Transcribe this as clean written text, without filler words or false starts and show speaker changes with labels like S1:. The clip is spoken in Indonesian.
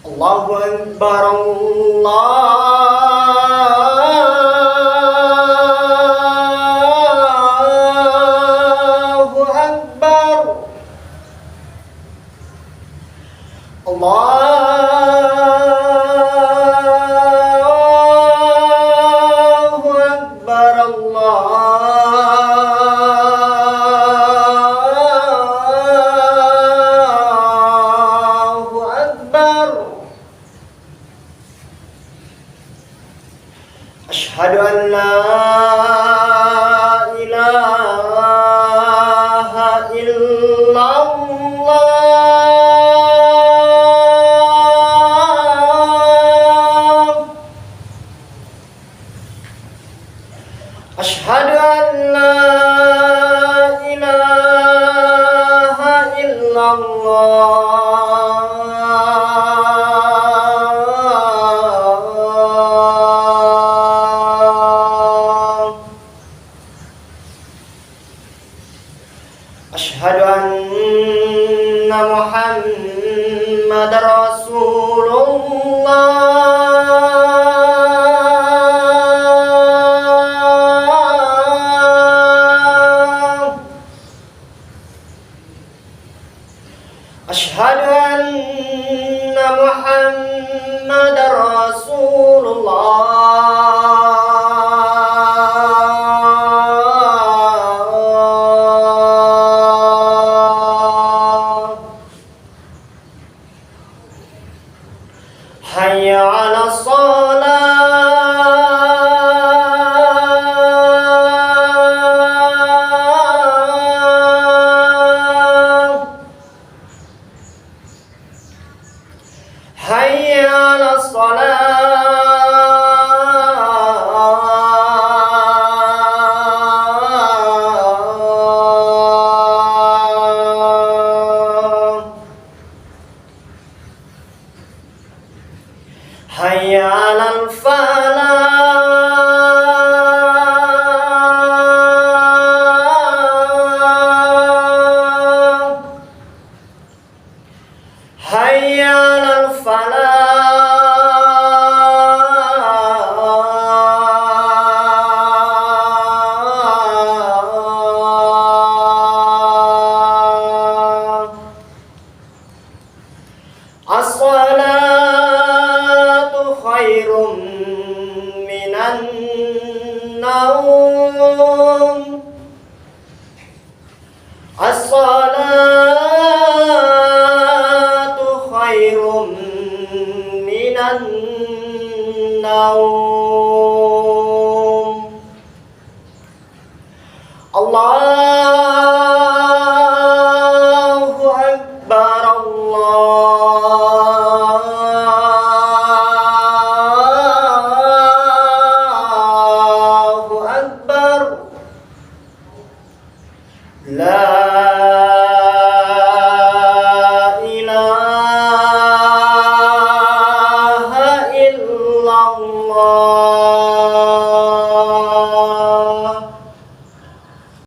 S1: Allahu Akbar, Allahu Akbar, Allahu Akbar, Allahu Akbar. Asyhadu an la ilaha illallah. Asyhadu an la ilaha illallah. Asyhadu anna Muhammadar Rasulullah. Asyhadu anna Muhammadar Rasulullah. Hayya 'alas shalah. Hayya 'alas shalah. Hayya 'alal falah. Hayya 'alal falah. As-salatu khairum minan naum. As-salatu khairum minan naum. Allah